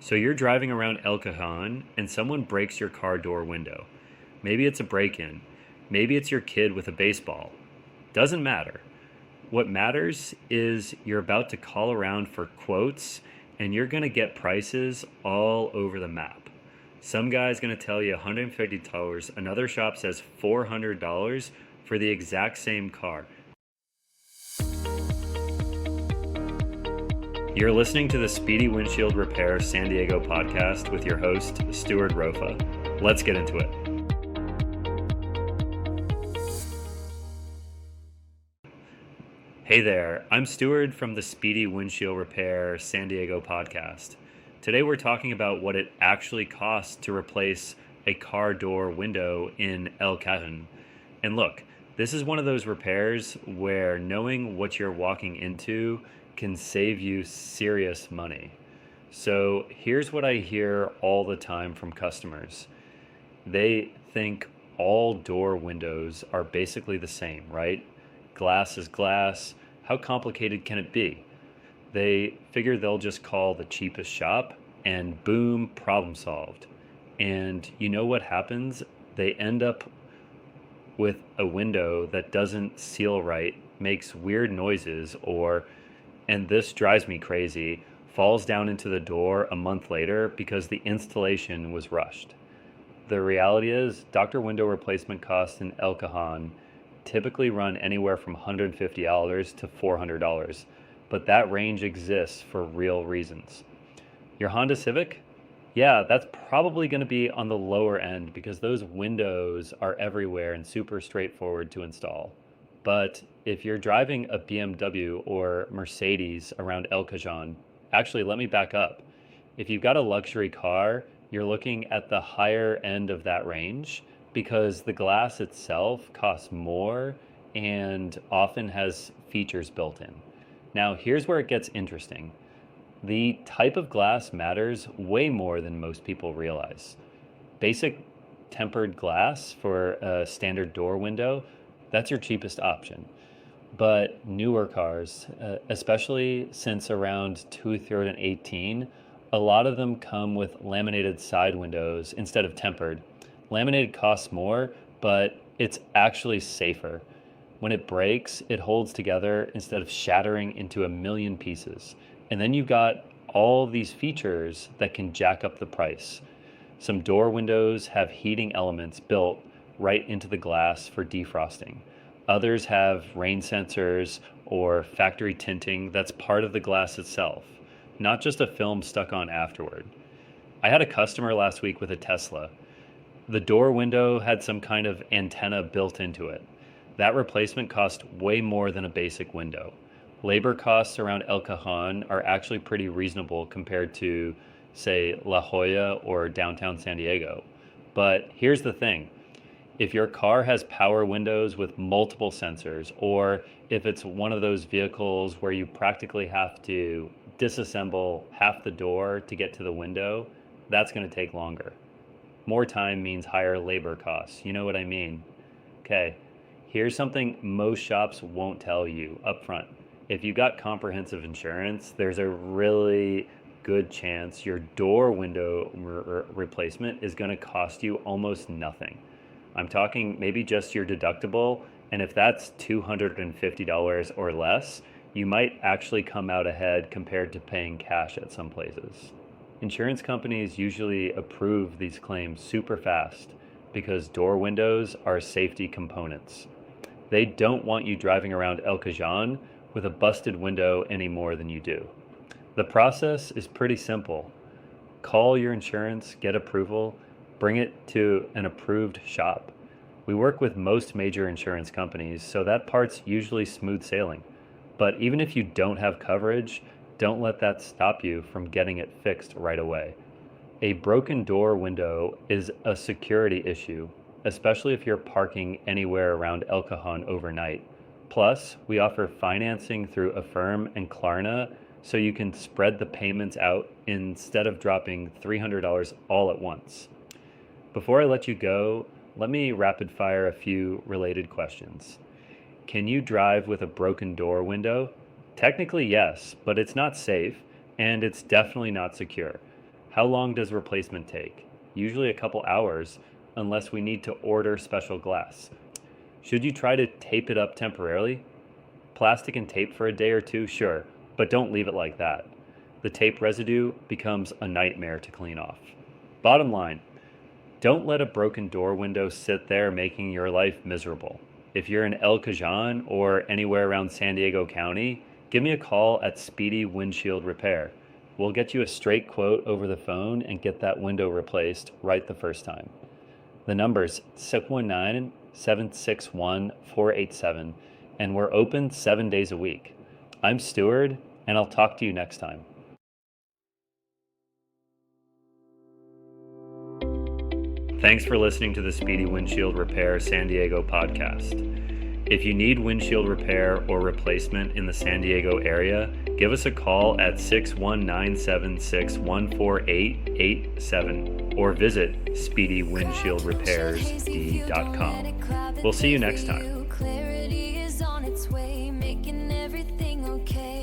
So you're driving around El Cajon and someone breaks your car door window. Maybe it's a break in. Maybe it's your kid with a baseball. Doesn't matter. What matters is you're about to call around for quotes and you're going to get prices all over the map. Some guy's going to tell you $150, another shop says $400 for the exact same car. You're listening to the Speedy Windshield Repair San Diego podcast with your host, Stuart Rofa. Let's get into it. Hey there, I'm Stuart from the Speedy Windshield Repair San Diego podcast. Today we're talking about what it actually costs to replace a car door window in El Cajon. And look, this is one of those repairs where knowing what you're walking into can save you serious money. So here's what I hear all the time from customers. They think all door windows are basically the same, right? Glass is glass. How complicated can it be? They figure they'll just call the cheapest shop and boom, problem solved. And you know what happens? They end up with a window that doesn't seal right, makes weird noises, and this drives me crazy, falls down into the door a month later because the installation was rushed. The reality is, Dr. Window replacement costs in El Cajon typically run anywhere from $150 to $400, but that range exists for real reasons. Your Honda Civic? Yeah, that's probably going to be on the lower end because those windows are everywhere and super straightforward to install. But if you're driving a BMW or Mercedes around El Cajon, actually, let me back up. If you've got a luxury car, you're looking at the higher end of that range because the glass itself costs more and often has features built in. Now, here's where it gets interesting. The type of glass matters way more than most people realize. Basic tempered glass for a standard door window, that's your cheapest option. But newer cars, especially since around 2018, a lot of them come with laminated side windows instead of tempered. Laminated costs more, but it's actually safer. When it breaks, it holds together instead of shattering into a million pieces. And then you've got all these features that can jack up the price. Some door windows have heating elements built right into the glass for defrosting. Others have rain sensors or factory tinting that's part of the glass itself, not just a film stuck on afterward. I had a customer last week with a Tesla. The door window had some kind of antenna built into it. That replacement cost way more than a basic window. Labor costs around El Cajon are actually pretty reasonable compared to, say, La Jolla or downtown San Diego. But here's the thing. If your car has power windows with multiple sensors, or if it's one of those vehicles where you practically have to disassemble half the door to get to the window, that's going to take longer. More time means higher labor costs. You know what I mean? Okay, here's something most shops won't tell you up front. If you got comprehensive insurance, there's a really good chance your door window replacement is going to cost you almost nothing. I'm talking maybe just your deductible, and if that's $250 or less, you might actually come out ahead compared to paying cash at some places. Insurance companies usually approve these claims super fast because door windows are safety components. They don't want you driving around El Cajon with a busted window any more than you do. The process is pretty simple. Call your insurance, get approval, bring it to an approved shop. We work with most major insurance companies, so that part's usually smooth sailing. But even if you don't have coverage, don't let that stop you from getting it fixed right away. A broken door window is a security issue, especially if you're parking anywhere around El Cajon overnight. Plus, we offer financing through Affirm and Klarna, so you can spread the payments out instead of dropping $300 all at once. Before I let you go, let me rapid fire a few related questions. Can you drive with a broken door window? Technically, yes, but it's not safe, and it's definitely not secure. How long does replacement take? Usually a couple hours, unless we need to order special glass. Should you try to tape it up temporarily? Plastic and tape for a day or two, sure, but don't leave it like that. The tape residue becomes a nightmare to clean off. Bottom line, don't let a broken door window sit there making your life miserable. If you're in El Cajon or anywhere around San Diego County, give me a call at Speedy Windshield Repair. We'll get you a straight quote over the phone and get that window replaced right the first time. The number's 619-761-487, and we're open 7 days a week. I'm Stewart, and I'll talk to you next time. Thanks for listening to the Speedy Windshield Repair San Diego podcast. If you need windshield repair or replacement in the San Diego area, give us a call at 619-761-48887 or visit speedywindshieldrepairsd.com. We'll see you next time. Clarity is on its way, making everything okay.